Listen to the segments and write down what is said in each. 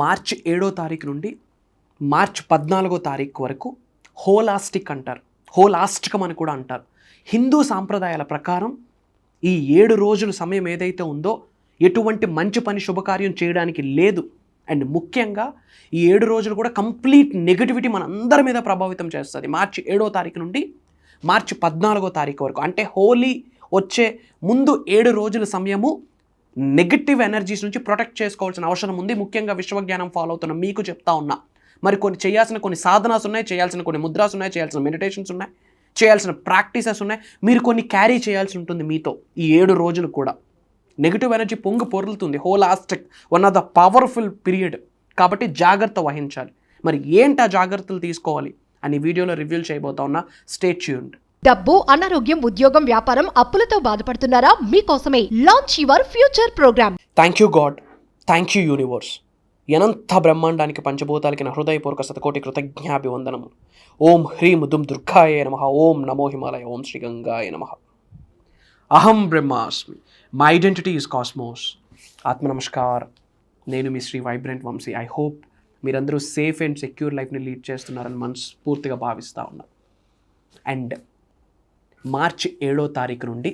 మార్చి 7వ తారీఖు నుండి మార్చి 14వ తారీఖు వరకు హోలాస్టిక్ అంటారు. హోలాస్టికం అని కూడా అంటారు. హిందూ సాంప్రదాయాల ప్రకారం ఈ 7 రోజుల సమయం ఏదైతే ఉందో ఎటువంటి మంచి పని శుభకార్యం చేయడానికి లేదు. అండ్ ముఖ్యంగా ఈ 7 రోజులు కూడా కంప్లీట్ నెగటివిటీ మనందరి మీద ప్రభావితం చేస్తుంది. మార్చి 7వ తారీఖు నుండి మార్చి 14వ తారీఖు వరకు, అంటే హోలీ వచ్చే ముందు 7 రోజుల సమయము నెగటివ్ ఎనర్జీస్ నుంచి ప్రొటెక్ట్ చేసుకోవాల్సిన అవసరం ఉంది. ముఖ్యంగా విశ్వజ్ఞానం ఫాలో అవుతున్న మీకు చెప్తా ఉన్నా. మరి చేయాల్సిన కొన్ని సాధనాస్ ఉన్నాయి, చేయాల్సిన కొన్ని ముద్రాస్ ఉన్నాయి, చేయాల్సిన మెడిటేషన్స్ ఉన్నాయి, చేయాల్సిన ప్రాక్టీసెస్ ఉన్నాయి. మీరు కొన్ని క్యారీ చేయాల్సి ఉంటుంది మీతో ఈ 7 రోజులు కూడా. నెగిటివ్ ఎనర్జీ పొర్లుతుంది. Holistic one of the powerful period, కాబట్టి జాగ్రత్త వహించాలి. మరి ఏంటి ఆ జాగ్రత్తలు తీసుకోవాలి అని వీడియోలో రివ్యూ చేయబోతా ఉన్నా. Stay tuned. డబ్బు, అనారోగ్యం, ఉద్యోగం, వ్యాపారం, అప్పులతో బాధపడుతున్నారా? మీకోసమే launch your future program. Thank you God, thank you universe. అనంత బ్రహ్మాండానికి పంచభూతాలకి నా హృదయపూర్వక శతకోటి కృతజ్ఞాభివందనము. ఓం హ్రీం దుం దుర్గాయ నమః. ఓం నమో హిమాలయ. ఓం శ్రీ గంగాయ నమః. అహం బ్రహ్మాస్మి. My identity is cosmos. ఆత్మ నమస్కార్. నేను మీ Shri vibrant Vamsi. I hope మీరందరూ సేఫ్ అండ్ సెక్యూర్ లైఫ్ని లీడ్ చేస్తున్నారని మనస్ఫూర్తిగా భావిస్తూ ఉన్నా. అండ్ మార్చి 7వ తారీఖు నుండి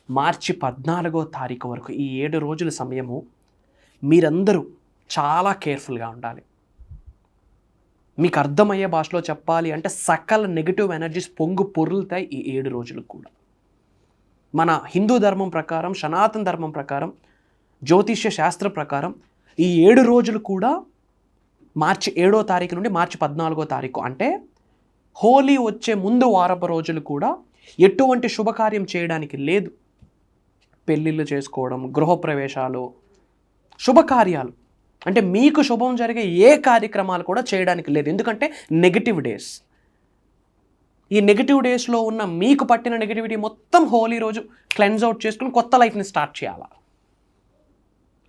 మార్చి 14వ తారీఖు వరకు ఈ 7 రోజుల సమయము మీరందరూ చాలా కేర్ఫుల్గా ఉండాలి. మీకు అర్థమయ్యే భాషలో చెప్పాలి అంటే సకల నెగిటివ్ ఎనర్జీస్ పొర్లుతాయి ఈ 7 రోజులకు కూడా. మన హిందూ ధర్మం ప్రకారం, సనాతన ధర్మం ప్రకారం, జ్యోతిష్య శాస్త్ర ప్రకారం ఈ 7 రోజులు కూడా మార్చి 7వ తారీఖు నుండి మార్చి 14వ తారీఖు, అంటే హోలీ వచ్చే ముందు వారపు రోజులు కూడా ఎటువంటి శుభకార్యం చేయడానికి లేదు. పెళ్ళిళ్ళు చేసుకోవడం, గృహప్రవేశాలు, శుభకార్యాలు అంటే మీకు శుభం జరిగే ఏ కార్యక్రమాలు కూడా చేయడానికి లేదు. ఎందుకంటే నెగిటివ్ డేస్. ఈ నెగిటివ్ డేస్లో ఉన్న మీకు పట్టిన నెగిటివిటీ మొత్తం హోలీ రోజు క్లెన్స్ అవుట్ చేసుకుని కొత్త లైఫ్ని స్టార్ట్ చేయాలి.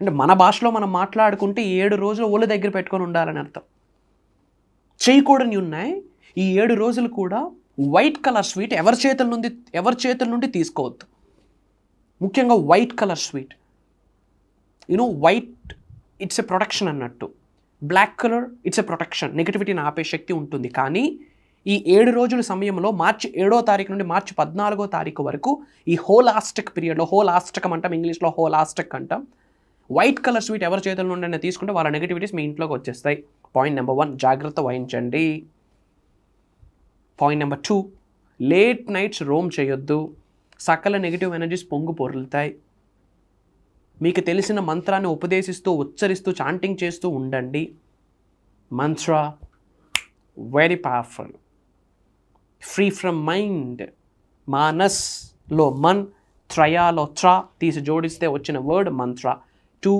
అంటే మన భాషలో మనం మాట్లాడుకుంటే 7 రోజులు ఒళ్ళు దగ్గర పెట్టుకొని ఉండాలని అర్థం. చేయకూడని ఉన్నాయి. ఈ 7 రోజులు కూడా వైట్ కలర్ స్వీట్ ఎవరి చేతుల నుండి తీసుకోవద్దు. ముఖ్యంగా white colour sweet. White it's a protection అన్నట్టు. Black colour it's a protection, నెగిటివిటీని ఆపే శక్తి ఉంటుంది. కానీ ఈ 7 రోజుల సమయంలో మార్చి 7వ తారీఖు నుండి మార్చి 14వ తారీఖు వరకు ఈ హోలాస్టిక్ పీరియడ్లో, హోలాస్టికం అంటాం, ఇంగ్లీష్లో హోలాస్టిక్ అంటాం, వైట్ కలర్ స్వీట్ ఎవరి చేతుల నుండి తీసుకుంటే వాళ్ళ నెగిటివిటీస్ మీ ఇంట్లోకి వచ్చేస్తాయి. పాయింట్ నెంబర్ 1, జాగ్రత్త వహించండి. Point number 2, late nights Rome చేయొద్దు. సకల నెగిటివ్ ఎనర్జీస్ పొర్లుతాయి. మీకు తెలిసిన మంత్రాన్ని ఉపదేశిస్తూ, ఉచ్చరిస్తూ, చాంటింగ్ చేస్తూ ఉండండి. Mantra very powerful. Free from mind. మానస్లో మన్, త్రయాలో త్ర తీసి జోడిస్తే వచ్చిన వర్డ్ మంత్ర. 2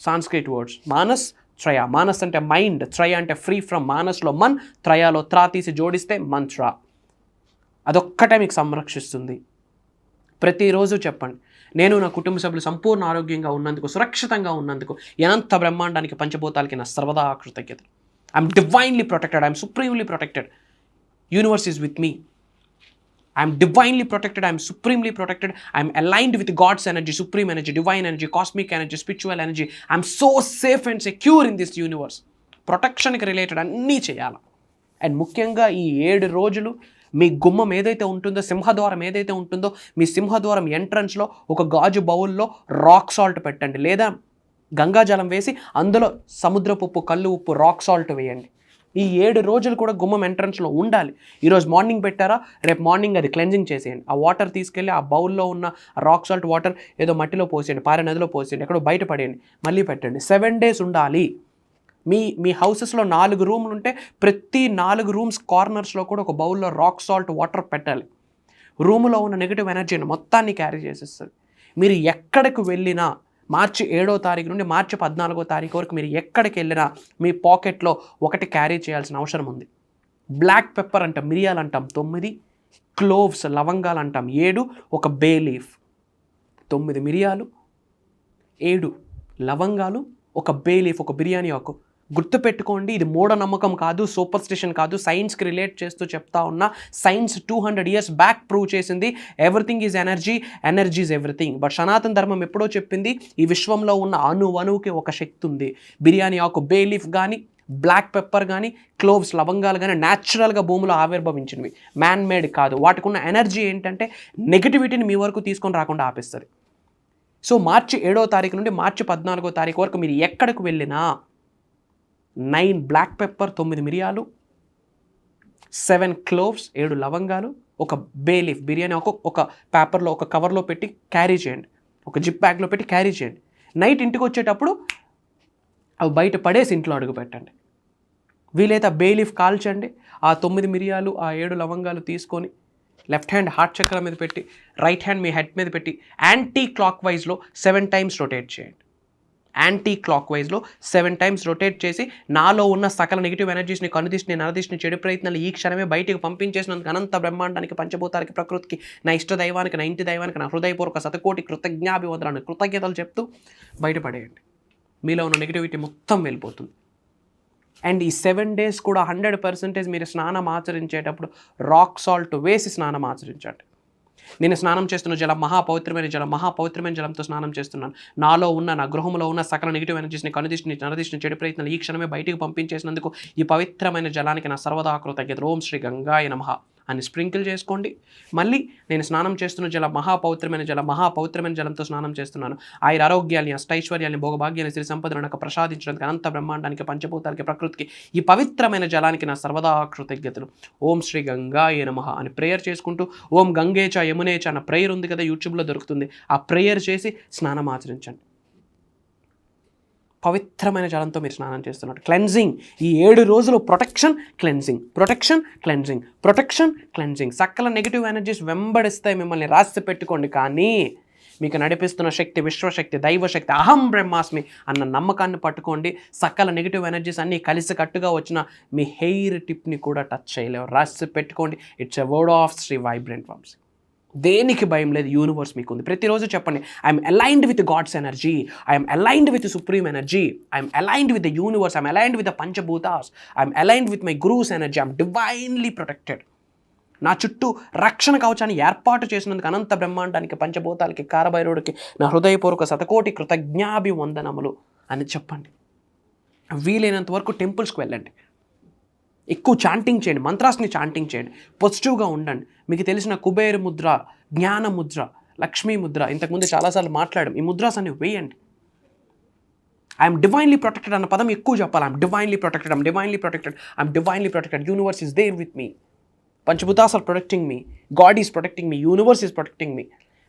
సాంస్క్రిట్ వర్డ్స్, మానస్, త్రయ. మానస్ అంటే మైండ్, త్రయ అంటే ఫ్రీ ఫ్రమ్. మానస్లో మన్, త్రయాలో త్ర తీసి జోడిస్తే మంత్ర. అదొక్కటే మీకు సంరక్షిస్తుంది. ప్రతిరోజు చెప్పండి, నేను నా కుటుంబ సభ్యులు సంపూర్ణ ఆరోగ్యంగా ఉన్నందుకు, సురక్షితంగా ఉన్నందుకు అనంత బ్రహ్మాండానికి పంచభూతాలకి నా సర్వదా కృతజ్ఞతలు. I'm divinely protected, I'm supremely protected. Universe is with me. I'm divinely protected, I'm supremely protected. I'm aligned with God's energy, supreme energy, divine energy, cosmic energy, spiritual energy. I'm so safe and secure in this universe. ప్రొటెక్షన్కి related అన్నీ చేయాలి. And ముఖ్యంగా ఈ 7 రోజులు మీ గుమ్మం ఏదైతే ఉంటుందో, సింహద్వారం ఏదైతే ఉంటుందో, మీ సింహద్వారం ఎంట్రన్స్లో ఒక గాజు బౌల్లో రాక్ సాల్ట్ పెట్టండి, లేదా గంగాజలం వేసి అందులో సముద్రపు ఉప్పు, కళ్ళు ఉప్పు, రాక్ సాల్ట్ వేయండి. ఈ 7 రోజులు కూడా గుమ్మం ఎంట్రన్స్లో ఉండాలి. ఈరోజు మార్నింగ్ పెట్టారా, రేపు మార్నింగ్ అది క్లెన్జింగ్ చేసేయండి. ఆ వాటర్ తీసుకెళ్ళి ఆ బౌల్లో ఉన్న రాక్ సాల్ట్ వాటర్ ఏదో మట్టిలో పోసేయండి, పారే నదిలో పోసేయండి, ఎక్కడో బయట పడేయండి, మళ్ళీ పెట్టండి. 7 days ఉండాలి. మీ హౌసెస్లో 4 రూమ్లు ఉంటే ప్రతి 4 రూమ్స్ కార్నర్స్లో కూడా ఒక బౌల్లో రాక్ సాల్ట్ వాటర్ పెట్టాలి. రూములో ఉన్న నెగిటివ్ ఎనర్జీని మొత్తాన్ని క్యారీ చేసేస్తుంది. మీరు ఎక్కడికి వెళ్ళినా మార్చి 7వ తారీఖు నుండి మార్చి 14వ తారీఖు వరకు మీరు ఎక్కడికి వెళ్ళినా మీ పాకెట్లో ఒకటి క్యారీ చేయాల్సిన అవసరం ఉంది. బ్లాక్ పెప్పర్ అంటాం, మిరియాలు అంటాం 9, క్లోవ్స్ లవంగాలు అంటాం 7, ఒక బే లీఫ్. 9 మిరియాలు, 7 లవంగాలు, ఒక బే లీఫ్, ఒక బిర్యానీ ఆకు. గుర్తుపెట్టుకోండి, ఇది మూఢనమ్మకం కాదు, సూపర్ స్టిషన్ కాదు, సైన్స్కి రిలేట్ చేస్తూ చెప్తా ఉన్నా. సైన్స్ 200 years బ్యాక్ ప్రూవ్ చేసింది everything is energy, energy is everything. But సనాతన ధర్మం ఎప్పుడో చెప్పింది ఈ విశ్వంలో ఉన్న అణువుకి ఒక శక్తి ఉంది. బిర్యానీ ఆకు, బే లీఫ్ కానీ, బ్లాక్ పెప్పర్ కానీ, క్లోవ్స్ లవంగాలు కానీ న్యాచురల్గా భూమిలో ఆవిర్భవించినవి, మ్యాన్ మేడ్ కాదు. వాటికి ఉన్న ఎనర్జీ ఏంటంటే నెగిటివిటీని మీ వరకు తీసుకొని రాకుండా ఆపేస్తుంది. సో మార్చి 7వ తారీఖు నుండి మార్చి 14వ తారీఖు వరకు మీరు ఎక్కడికి వెళ్ళినా 9 బ్లాక్ పెప్పర్, 9 మిరియాలు, 7 క్లోవ్స్, 7 లవంగాలు, ఒక బే లీఫ్, బిర్యానీ ఒక పేపర్లో, ఒక కవర్లో పెట్టి క్యారీ చేయండి, ఒక జిప్ బ్యాగ్లో పెట్టి క్యారీ చేయండి. నైట్ ఇంటికి వచ్చేటప్పుడు అవి బయట పడేసి ఇంట్లో అడుగు పెట్టండి. వీలైతే ఆ బే లీఫ్ కాల్చండి. ఆ 9 మిరియాలు, ఆ 7 లవంగాలు తీసుకొని లెఫ్ట్ హ్యాండ్ హార్ట్ చక్ర మీద పెట్టి, రైట్ హ్యాండ్ మీ హెడ్ మీద పెట్టి యాంటీ క్లాక్ వైజ్లో 7 times రొటేట్ చేయండి. యాంటీ క్లాక్ వైజ్లో 7 times రొటేట్ చేసి నాలో ఉన్న సకల నెగిటివ్ ఎనర్జీస్ని, కనుదిష్ని, నరదిష్ని, చెడు ప్రయత్నాలు ఈ క్షణమే బయటికి పంపించేసినందుకు అనంత బ్రహ్మాండానికి, పంచభూతాలకి, ప్రకృతికి, నా ఇష్ట దైవానికి, నా ఇంటి దైవానికి నా హృదయపూర్వక శతకోటి కృతజ్ఞాభివందనాన్ని, కృతజ్ఞతలు చెప్తూ బయటపడేయండి. మీలో ఉన్న నెగిటివిటీ మొత్తం వెళ్ళిపోతుంది. అండ్ ఈ 7 days కూడా 100% మీరు స్నానం ఆచరించేటప్పుడు రాక్ సాల్ట్ వేసి స్నానం ఆచరించండి. నేను స్నానం చేస్తున్న జలం మహాపవిత్రమైన జలం, మహాపవిత్రమైన జలంతో స్నానం చేస్తున్నాను. నాలో ఉన్న, నా గృహంలో ఉన్న సకల నెగిటివ్ ఎనర్జీస్ని, కనుదిష్టిని, నరదిష్టిని, చెడు ప్రయత్నాలు ఈ క్షణమే బయటికి పంపించేసినందుకు ఈ పవిత్రమైన జలానికి నా సర్వదా కృతజ్ఞతలు. ఓం శ్రీ గంగాయ నమః అని స్ప్రింకిల్ చేసుకోండి. మళ్ళీ నేను స్నానం చేస్తున్న జలం మహాపవిత్రమైన జలం, మహాపవిత్రమైన జలంతో స్నానం చేస్తున్నాను. ఆయుర ఆరోగ్యాన్ని, అష్టైశ్వర్యాన్ని, భోగభాగ్యాన్ని, శ్రీ సంపదను నాకు ప్రసాదించడానికి, అనంత బ్రహ్మాండానికి, పంచభూతాలకి, ప్రకృతికి ఈ పవిత్రమైన జలానికి నా సర్వదా కృతజ్ఞతలు. ఓం శ్రీ గంగాయ నమః అని ప్రేయర్ చేసుకుంటూ, ఓం గంగేచ యమునేచ అన్న ప్రేయర్ ఉంది కదా, యూట్యూబ్లో దొరుకుతుంది. ఆ ప్రేయర్ చేసి స్నానం ఆచరించండి. పవిత్రమైన జలంతో మీరు స్నానం చేస్తున్నారు. క్లెన్జింగ్, ఈ 7 రోజులు protection, cleansing, protection, cleansing, protection, cleansing. సకల నెగిటివ్ ఎనర్జీస్ వెంబడిస్తాయి మిమ్మల్ని, రాసి పెట్టుకోండి. కానీ మీకు నడిపిస్తున్న శక్తి, విశ్వశక్తి, దైవశక్తి, అహం బ్రహ్మాస్మి అన్న నమ్మకాన్ని పట్టుకోండి. సకల నెగిటివ్ ఎనర్జీస్ అన్నీ కలిసి కట్టుగా వచ్చిన మీ హెయిర్ టిప్ని కూడా టచ్ చేయలేవు. రాసి పెట్టుకోండి. It's a word of Shri vibrant Vamsi. దేనికి భయం లేదు, యూనివర్స్ మీకు ఉంది. ప్రతిరోజు చెప్పండి, I'm aligned with God's energy, I'm aligned with supreme energy, I'm aligned with the universe, I'm aligned with the panchabhutas, I'm aligned with my gurus energy, I'm divinely protected. నా చుట్టూ రక్షణ కవచాన్ని ఏర్పాటు చేసినందుకు అనంత బ్రహ్మాండానికి, పంచభూతాలకి, కారభైరుడికి నా హృదయపూర్వక శతకోటి కృతజ్ఞాభివందనములు అని చెప్పండి. వీలైనంత వరకు టెంపుల్స్కి వెళ్ళండి. ఎక్కువ చాంటింగ్ చేయండి, మంత్రాస్ని చాంటింగ్ చేయండి, పాజిటివ్గా ఉండండి. మీకు తెలిసిన కుబేర ముద్ర, జ్ఞాన ముద్ర, లక్ష్మీ ముద్ర, ఇంతకుముందు చాలాసార్లు మాట్లాడాం. ఈ ముద్రాస్ అన్ని వేయండి. ఐఎమ్ డివైన్లీ ప్రొటెక్టెడ్ అన్న పదం ఎక్కువ చెప్పాలి. I'm divinely protected, I'm divinely protected, I'm divinely protected. Universe is there with me. Panchabhutas are protecting me, God is protecting me, universe is protecting me.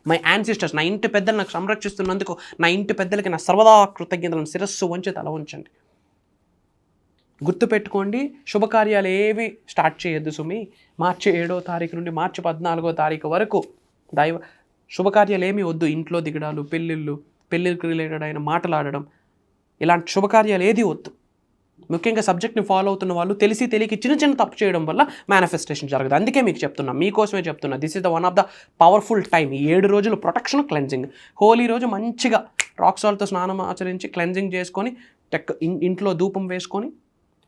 My ancestors, నా ఇంటి పెద్దలు నాకు సంరక్షిస్తున్నందుకు నా ఇంటి పెద్దలకి నా సర్వదా కృతజ్ఞతలను శిరస్సు వంచి తల ఉంచండి. గుర్తుపెట్టుకోండి, శుభకార్యాలు ఏవి స్టార్ట్ చేయొద్దు సుమి. మార్చి 7వ తారీఖు నుండి మార్చి 14వ తారీఖు వరకు శుభకార్యాలు ఏమీ వద్దు. ఇంట్లో దిగడాలు, పెళ్ళిళ్ళకి రిలేటెడ్ అయిన మాటలాడడం, ఇలాంటి శుభకార్యాలు ఏది వద్దు. ముఖ్యంగా సబ్జెక్ట్ని ఫాలో అవుతున్న వాళ్ళు తెలిసి తెలియక చిన్న తప్పు చేయడం వల్ల మేనిఫెస్టేషన్ జరగదు. అందుకే మీకు చెప్తున్నా, మీకోసమే చెప్తున్నా. This is the one of the powerful time. ఈ 7 రోజులు ప్రొటెక్షన్, క్లెన్జింగ్. హోలీ రోజు మంచిగా రాక్ సాల్ట్తో స్నానం ఆచరించి క్లెన్జింగ్ చేసుకొని, ఇంట్లో ధూపం వేసుకొని,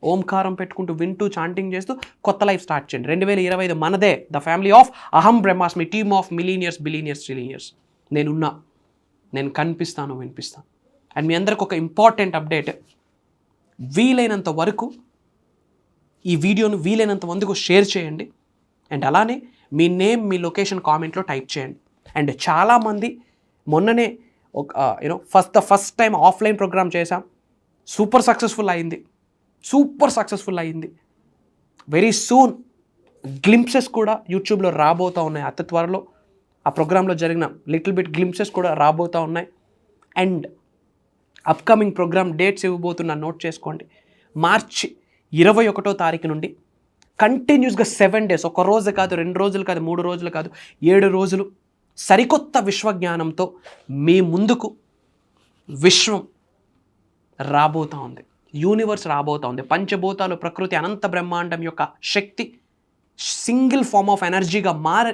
ఓంకారం పెట్టుకుంటూ, వింటూ, చాంటింగ్ చేస్తూ కొత్త లైఫ్ స్టార్ట్ చేయండి. 2025 మనదే, ద ఫ్యామిలీ ఆఫ్ అహం బ్రహ్మాస్మి, టీమ్ ఆఫ్ మిలీనియర్స్, బిలీనియర్స్, ట్రిలినియర్స్. నేనున్నా, నేను కనిపిస్తాను, వినిపిస్తాను. అండ్ మీ అందరికి ఒక ఇంపార్టెంట్ అప్డేట్, వీలైనంత వరకు ఈ వీడియోను వీలైనంత మందికి షేర్ చేయండి. అండ్ అలానే మీ నేమ్, మీ లొకేషన్ కామెంట్లో టైప్ చేయండి. అండ్ చాలామంది మొన్ననే ఒక ఫస్ట్ టైం ఆఫ్లైన్ ప్రోగ్రామ్ చేశాం, సూపర్ సక్సెస్ఫుల్ అయింది. వెరీ సూన్ గ్లింప్సెస్ కూడా యూట్యూబ్లో రాబోతూ ఉన్నాయి. అతి త్వరలో ఆ ప్రోగ్రాంలో జరిగిన లిటిల్ బిట్ గ్లింప్సెస్ కూడా రాబోతూ ఉన్నాయి. అండ్ అప్కమింగ్ ప్రోగ్రామ్ డేట్స్ ఇవ్వబోతున్నా, నోట్ చేసుకోండి. మార్చి 21వ తారీఖు నుండి కంటిన్యూస్గా 7 days, ఒక రోజు కాదు, 2 రోజులు కాదు, 3 రోజులు కాదు, 7 రోజులు సరికొత్త విశ్వజ్ఞానంతో మీ ముందుకు విశ్వం రాబోతూ ఉంది, యూనివర్స్ రాబోతూ ఉంది. పంచభూతాలు, ప్రకృతి, అనంత బ్రహ్మాండం యొక్క శక్తి సింగిల్ ఫార్మ్ ఆఫ్ ఎనర్జీగా మారి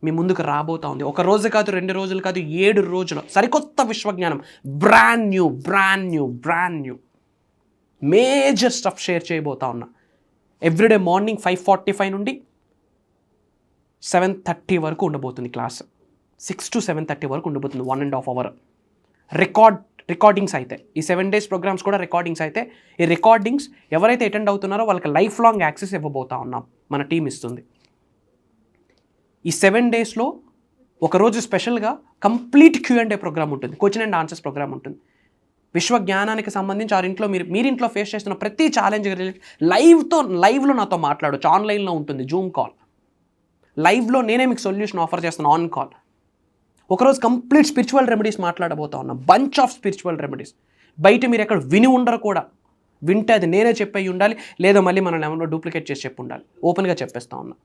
మీ ముందుకు రాబోతూ ఉంది. ఒక రోజు కాదు, 2 రోజులు కాదు, 7 రోజులు సరికొత్త విశ్వజ్ఞానం. Brand new. Major stuff share చేయబోతా ఉన్నా. ఎవ్రీడే మార్నింగ్ 5:45 నుండి 7:30 వరకు ఉండబోతుంది క్లాస్. 6 to 7:30 వరకు ఉండబోతుంది, 1.5 hour. రికార్డింగ్స్ అయితే ఈ 7 days ప్రోగ్రామ్స్ కూడా రికార్డింగ్స్ అయితే, ఈ రికార్డింగ్స్ ఎవరైతే అటెండ్ అవుతున్నారో వాళ్ళకి లైఫ్ లాంగ్ యాక్సెస్ ఇవ్వబోతా ఉన్నాం, మన టీం ఇస్తుంది. ఈ 7 daysలో ఒకరోజు స్పెషల్గా కంప్లీట్ Q&A ప్రోగ్రామ్ ఉంటుంది, క్వశ్చన్ అండ్ ఆన్సర్స్ ప్రోగ్రామ్ ఉంటుంది. విశ్వ జ్ఞానానికి సంబంధించి ఇంట్లో మీరింట్లో ఫేస్ చేస్తున్న ప్రతి ఛాలెంజ్ లైవ్లో నాతో మాట్లాడవచ్చు. ఆన్లైన్లో ఉంటుంది జూమ్ కాల్, లైవ్లో నేనే మీకు సొల్యూషన్ ఆఫర్ చేస్తాను ఆన్ కాల్. ఒకరోజు కంప్లీట్ స్పిరిచువల్ రెమెడీస్ మాట్లాడబోతా ఉన్నా, బంచ్ ఆఫ్ స్పిరిచువల్ రెమెడీస్. బయట మీరు ఎక్కడ విని ఉండరు కూడా, వింటే అది నేనే చెప్పేయి ఉండాలి, లేదా మళ్ళీ మనం ఏమన్నా డూప్లికేట్ చేసి చెప్పి ఉండాలి. ఓపెన్గా చెప్పేస్తా ఉన్నా.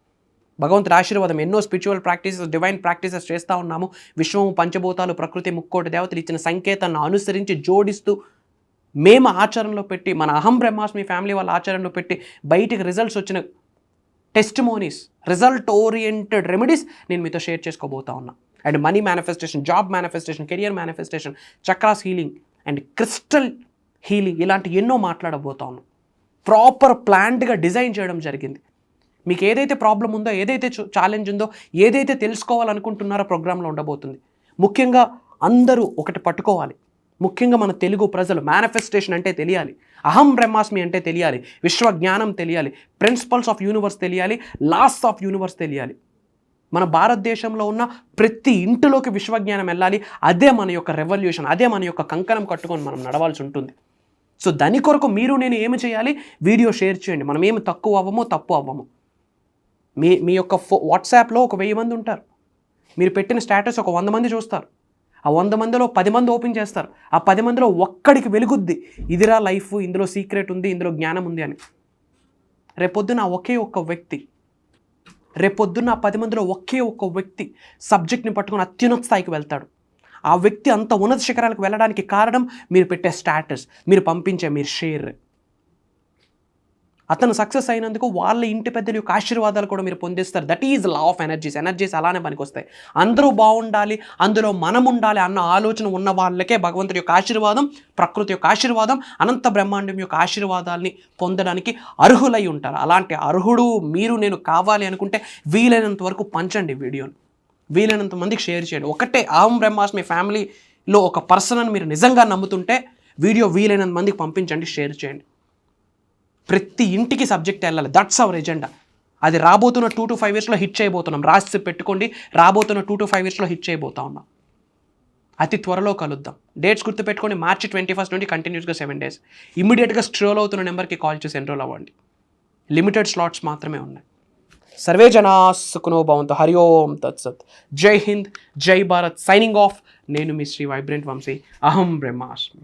భగవంతుడి ఆశీర్వాదం, ఎన్నో స్పిరిచువల్ ప్రాక్టీసెస్, డివైన్ ప్రాక్టీసెస్ చేస్తూ ఉన్నాము. విశ్వము, పంచభూతాలు, ప్రకృతి, ముక్కోటి దేవతలు ఇచ్చిన సంకేతాన్ని అనుసరించి జోడిస్తూ మేము ఆచరణలో పెట్టి, మన అహం బ్రహ్మాస్మి ఫ్యామిలీ వాళ్ళ ఆచరణలో పెట్టి బయటికి రిజల్ట్స్ వచ్చిన టెస్టిమోనీస్, రిజల్ట్ ఓరియంటెడ్ రెమెడీస్ నేను మీతో షేర్ చేసుకోబోతా ఉన్నా. And money manifestation, job manifestation, career manifestation, chakras healing and crystal healing, ఇలాంటి ఎన్నో మాట్లాడబోతా ఉన్నాం. ప్రాపర్ ప్లాన్డ్గా డిజైన్ చేయడం జరిగింది. మీకు ఏదైతే ప్రాబ్లం ఉందో, ఏదైతే ఛాలెంజ్ ఉందో, ఏదైతే తెలుసుకోవాలనుకుంటున్నారో ప్రోగ్రాంలో ఉండబోతుంది. ముఖ్యంగా అందరూ ఒకటి పట్టుకోవాలి. ముఖ్యంగా మన తెలుగు ప్రజలు మేనిఫెస్టేషన్ అంటే తెలియాలి, అహం బ్రహ్మాస్మి అంటే తెలియాలి, విశ్వ జ్ఞానం తెలియాలి, ప్రిన్సిపల్స్ ఆఫ్ యూనివర్స్ తెలియాలి, లాస్ ఆఫ్ యూనివర్స్ తెలియాలి. మన భారతదేశంలో ఉన్న ప్రతి ఇంటిలోకి విశ్వజ్ఞానం వెళ్ళాలి. అదే మన యొక్క రెవల్యూషన్, అదే మన యొక్క కంకణం కట్టుకొని మనం నడవాల్సి ఉంటుంది. సో దాని కొరకు మీరు నేను ఏమి చేయాలి, వీడియో షేర్ చేయండి. మనం ఏమి తక్కువ అవ్వము, తప్పు అవ్వము. మీ యొక్క వాట్సాప్లో ఒక 1000 మంది ఉంటారు. మీరు పెట్టిన స్టేటస్ ఒక 100 మంది చూస్తారు. ఆ 100 మందిలో 10 మంది ఓపెన్ చేస్తారు. ఆ 10 మందిలో ఒక్కడికి వెలుగుద్ది, ఇదిరా లైఫ్, ఇందులో సీక్రెట్ ఉంది, ఇందులో జ్ఞానం ఉంది అని. రేపొద్దున ఒకే ఒక్క వ్యక్తి, రేపొద్దున్న 10 మందిలో ఒకే ఒక్క వ్యక్తి సబ్జెక్ట్ని పట్టుకొని అత్యున్నత స్థాయికి వెళ్తాడు. ఆ వ్యక్తి అంత ఉన్నత శిఖరాలకు వెళ్ళడానికి కారణం మీరు పెట్టే స్టేటస్, మీరు పంపించే మీరు షేర్. అతను సక్సెస్ అయినందుకు వాళ్ళ ఇంటి పెద్దల యొక్క ఆశీర్వాదాలు కూడా మీరు పొందిస్తారు. That is law of energies. Energies అలానే పనికొస్తాయి. అందరూ బాగుండాలి, అందులో మనం ఉండాలి అన్న ఆలోచన ఉన్న వాళ్ళకే భగవంతుడి యొక్క ఆశీర్వాదం, ప్రకృతి యొక్క ఆశీర్వాదం, అనంత బ్రహ్మాండం యొక్క ఆశీర్వాదాల్ని పొందడానికి అర్హులై ఉంటారు. అలాంటి అర్హుడు మీరు నేను కావాలి అనుకుంటే వీలైనంత వరకు పంచండి వీడియోని, వీలైనంత మందికి షేర్ చేయండి. ఒకటే అహం బ్రహ్మాస్మి ఫ్యామిలీలో ఒక పర్సన్ అని మీరు నిజంగా నమ్ముతుంటే వీడియో వీలైనంత మందికి పంపించండి, షేర్ చేయండి. ప్రతి ఇంటికి సబ్జెక్ట్ వెళ్ళాలి. That's our agenda. అది రాబోతున్న 2 to 5 yearsలో హిట్ చేయబోతున్నాం. రాసి పెట్టుకోండి, రాబోతున్న 2 to 5 yearsలో హిట్ చేయబోతా ఉన్నాం. అతి త్వరలో కలుద్దాం. డేట్స్ గుర్తుపెట్టుకోండి. March 21st నుండి కంటిన్యూస్గా 7 days. ఇమ్మీడియట్గా స్ట్రోల్ అవుతున్న నెంబర్కి కాల్ చేసి ఎన్రోల్ అవ్వండి. లిమిటెడ్ స్లాట్స్ మాత్రమే ఉన్నాయి. సర్వే జనా సుఖినో భవంతు. హరి ఓం తత్సత్. జై హింద్, జై భారత్. Signing off. నేను మీ శ్రీ వైబ్రెంట్ వంశీ, అహం బ్రహ్మాస్మి.